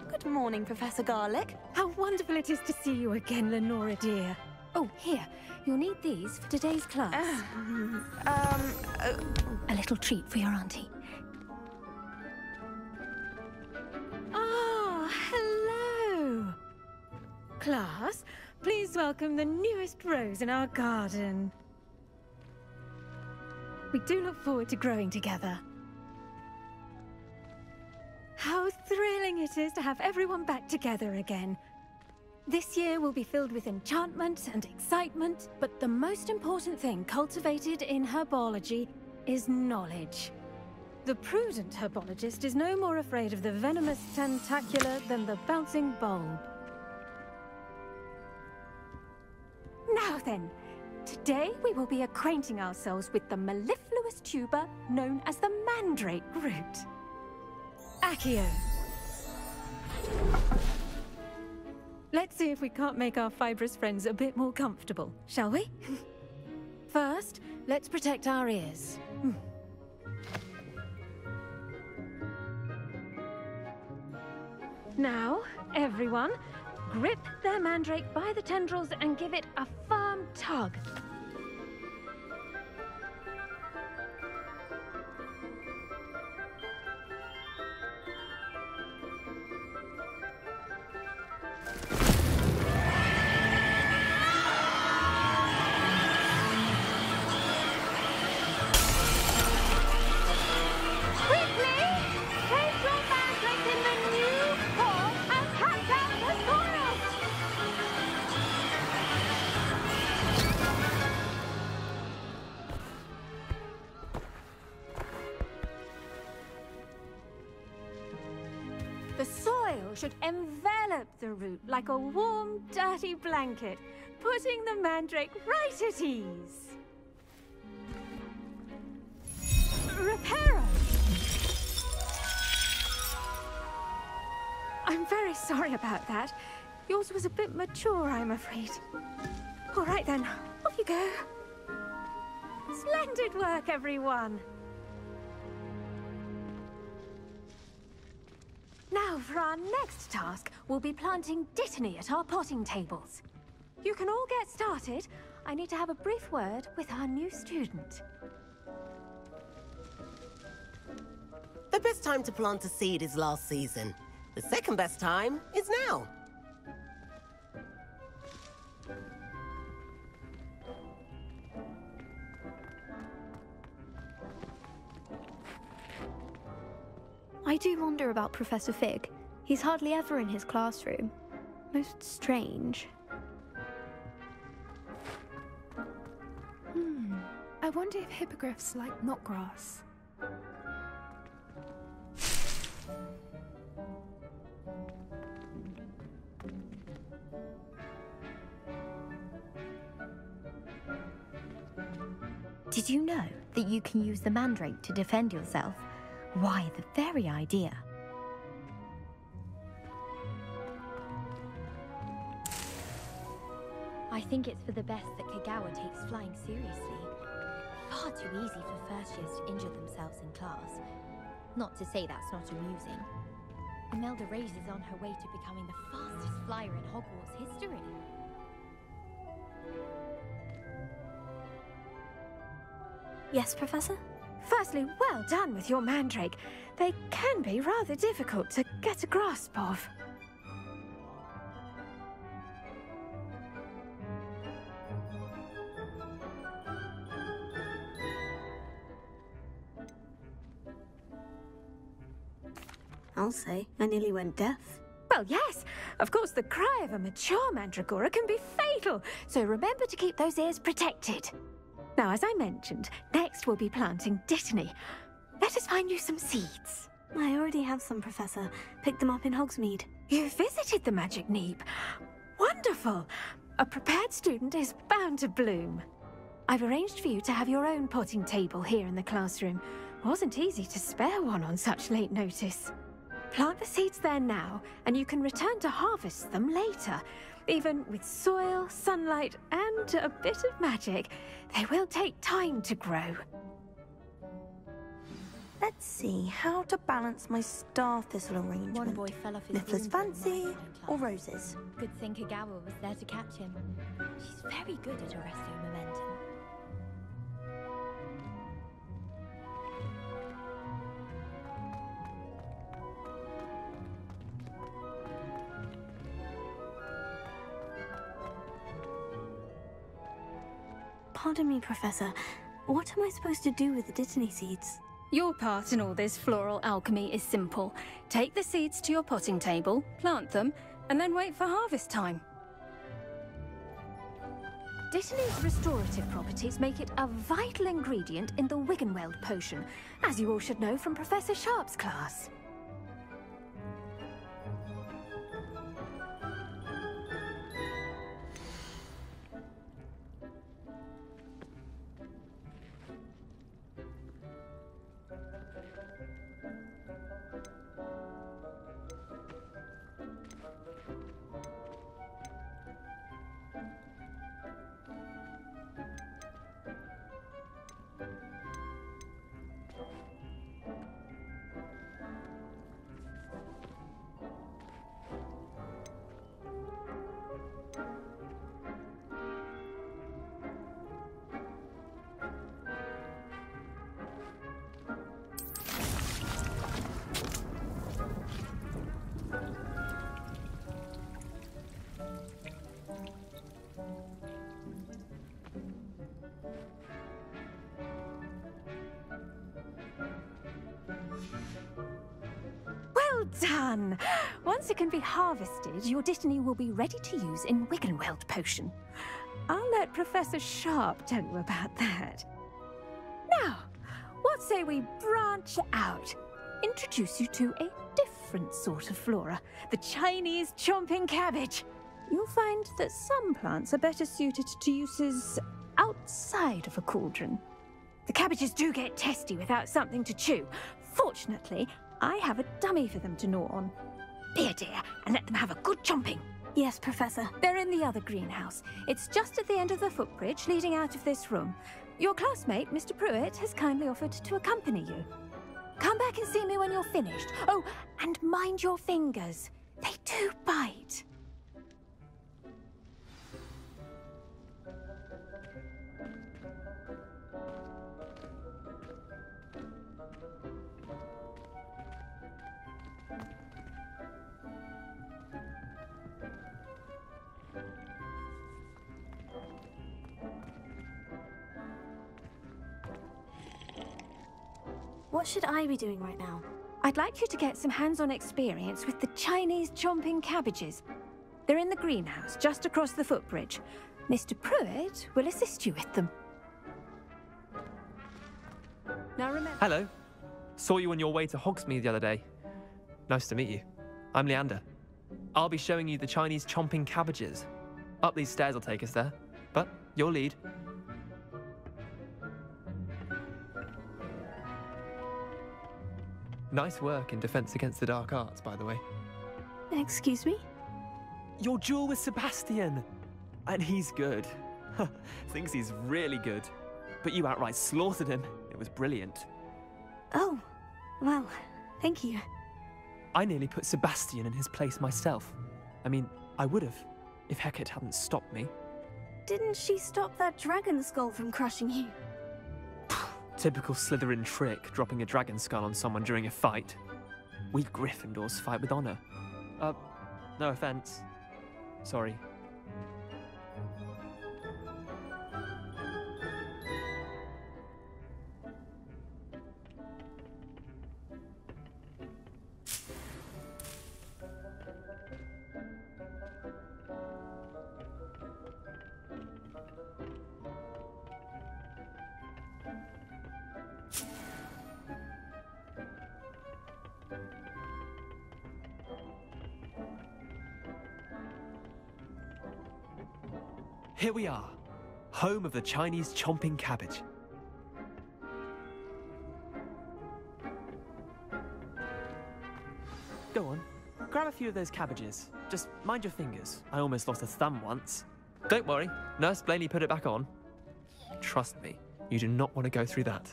Good morning, Professor Garlick. How wonderful it is to see you again, Lenora dear. Oh, here. You'll need these for today's class. A little treat for your auntie. Ah, hello! Class, please welcome the newest rose in our garden. We do look forward to growing together. How thrilling it is to have everyone back together again. This year will be filled with enchantment and excitement, but the most important thing cultivated in herbology is knowledge. The prudent herbologist is no more afraid of the venomous tentacular than the bouncing bulb. Now then, today we will be acquainting ourselves with the mellifluous tuber known as the mandrake root. Accio. Let's see if we can't make our fibrous friends a bit more comfortable, shall we? First, let's protect our ears. Now, everyone, grip their mandrake by the tendrils and give it a firm tug. The soil should envelop the root like a warm, dirty blanket, putting the mandrake right at ease. Reparo! I'm very sorry about that. Yours was a bit mature, I'm afraid. All right then, off you go. Splendid work, everyone. Now, for our next task, we'll be planting Dittany at our potting tables. You can all get started. I need to have a brief word with our new student. The best time to plant a seed is last season. The second best time is now. I do wonder about Professor Fig. He's hardly ever in his classroom. Most strange. I wonder if hippogriffs like knotgrass. Did you know that you can use the mandrake to defend yourself? Why, the very idea. I think it's for the best that Kagawa takes flying seriously. Far too easy for first years to injure themselves in class. Not to say that's not amusing. Imelda Reyes is on her way to becoming the fastest flyer in Hogwarts history. Yes, Professor? Firstly, well done with your mandrake. They can be rather difficult to get a grasp of. I'll say, I nearly went deaf. Well, yes. Of course, the cry of a mature mandragora can be fatal, so remember to keep those ears protected. Now, as I mentioned, next we'll be planting Dittany. Let us find you some seeds. I already have some, Professor. Picked them up in Hogsmeade. You visited the Magic Neep. Wonderful. A prepared student is bound to bloom. I've arranged for you to have your own potting table here in the classroom. Wasn't easy to spare one on such late notice. Plant the seeds there now, and you can return to harvest them later. Even with soil, sunlight, and a bit of magic, they will take time to grow. Let's see, how to balance my star thistle arrangement. One boy fell off his Niffler's broom during fancy my or class. roses? Good thing Kagawa was there to catch him. She's very good at arresting momentum. Pardon me, Professor. What am I supposed to do with the Dittany seeds? Your part in all this floral alchemy is simple. Take the seeds to your potting table, plant them, and then wait for harvest time. Dittany's restorative properties make it a vital ingredient in the Wiggenweld potion, as you all should know from Professor Sharp's class. Well done! Once it can be harvested, your Dittany will be ready to use in Wiggenweld potion. I'll let Professor Sharp tell you about that. Now, what say we branch out? Introduce you to a different sort of flora, the Chinese chomping cabbage. You'll find that some plants are better suited to uses outside of a cauldron. The cabbages do get testy without something to chew. Fortunately, I have a dummy for them to gnaw on. Here, dear, and let them have a good chomping. Yes, Professor. They're in the other greenhouse. It's just at the end of the footbridge leading out of this room. Your classmate, Mr. Pruitt, has kindly offered to accompany you. Come back and see me when you're finished. Oh, and mind your fingers. They do bite. What should I be doing right now? I'd like you to get some hands-on experience with the Chinese chomping cabbages. They're in the greenhouse, just across the footbridge. Mr. Pruitt will assist you with them. Now remember... Hello. Saw you on your way to Hogsmeade the other day. Nice to meet you. I'm Leander. I'll be showing you the Chinese chomping cabbages. Up these stairs will take us there, but your lead. Nice work in Defense Against the Dark Arts, by the way. Excuse me? Your duel with Sebastian! And he's good. Thinks he's really good. But you outright slaughtered him. It was brilliant. Oh, well, thank you. I nearly put Sebastian in his place myself. I mean, I would have, if Hecate hadn't stopped me. Didn't she stop that dragon skull from crushing you? Typical Slytherin trick, dropping a dragon skull on someone during a fight. We Gryffindors fight with honor. No offense. Sorry. Here we are, home of the Chinese chomping cabbage. Go on, grab a few of those cabbages. Just mind your fingers. I almost lost a thumb once. Don't worry, Nurse Blaney put it back on. Trust me, you do not want to go through that.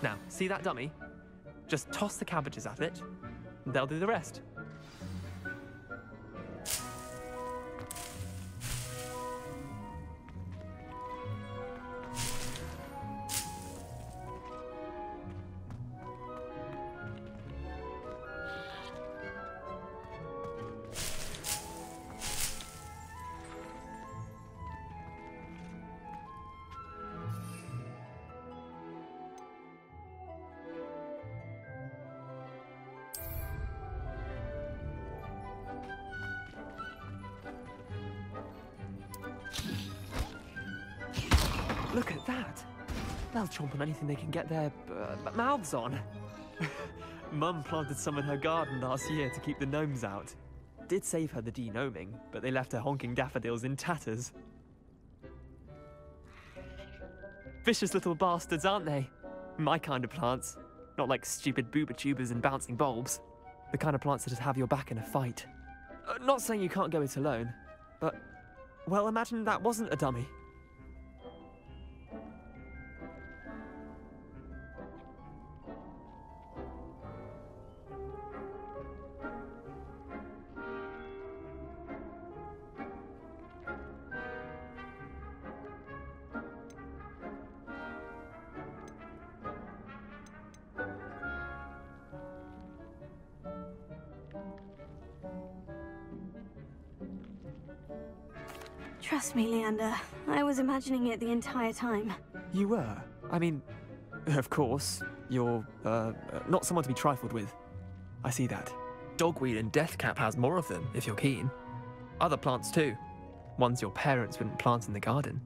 Now, see that dummy? Just toss the cabbages at it, and they'll do the rest. Look at that! They'll chomp on anything they can get their mouths on. Mum planted some in her garden last year to keep the gnomes out. Did save her the de-gnoming, but they left her honking daffodils in tatters. Vicious little bastards, aren't they? My kind of plants. Not like stupid booba tubers and bouncing bulbs. The kind of plants that just have your back in a fight. Not saying you can't go it alone, but... well, imagine that wasn't a dummy. Trust me, Leander. I was imagining it the entire time. You were? I mean, of course, you're, not someone to be trifled with. I see that. Dogweed and Deathcap has more of them, if you're keen. Other plants too. Ones your parents wouldn't plant in the garden.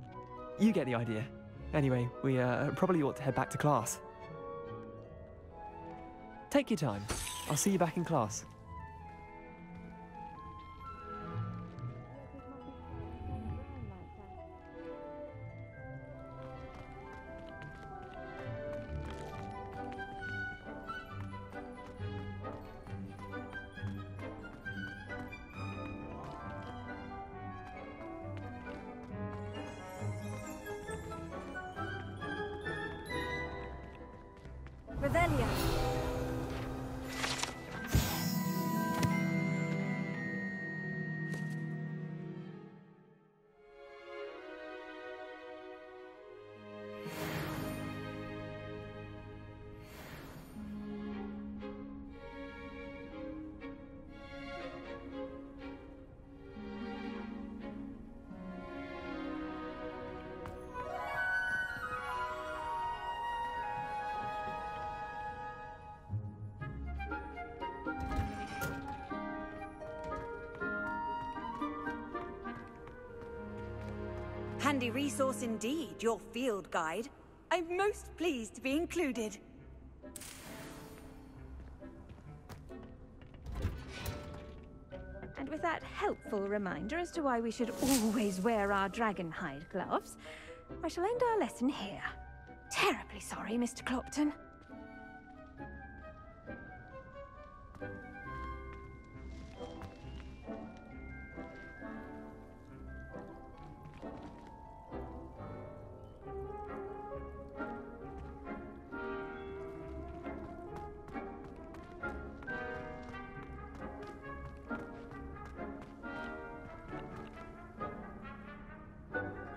You get the idea. Anyway, we, probably ought to head back to class. Take your time. I'll see you back in class. Revelio. Handy resource indeed, your field guide. I'm most pleased to be included. And with that helpful reminder as to why we should always wear our dragonhide gloves, I shall end our lesson here. Terribly sorry, Mr. Clopton.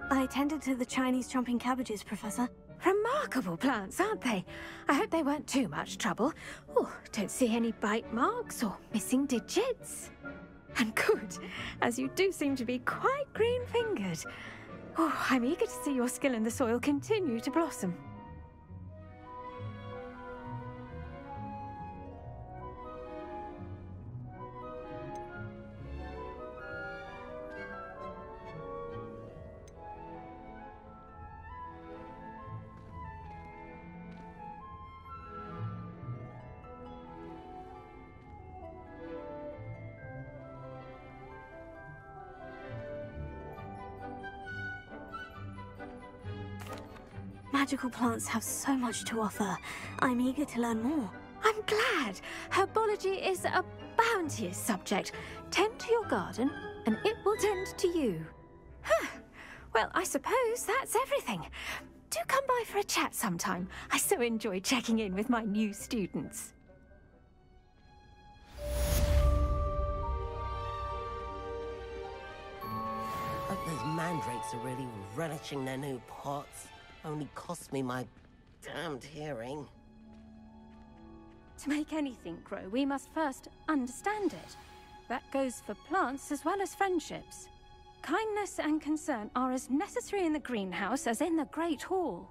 I tended to the Chinese chomping cabbages, Professor. Remarkable plants, aren't they? I hope they weren't too much trouble. Oh, don't see any bite marks or missing digits. And good, as you do seem to be quite green-fingered. Oh, I'm eager to see your skill in the soil continue to blossom. Magical plants have so much to offer. I'm eager to learn more. I'm glad. Herbology is a bounteous subject. Tend to your garden, and it will tend to you. Huh. Well, I suppose that's everything. do come by for a chat sometime. I so enjoy checking in with my new students. Hope those mandrakes are really relishing their new pots. Only cost me my damned hearing. To make anything grow, we must first understand it. That goes for plants as well as friendships. Kindness and concern are as necessary in the greenhouse as in the Great Hall.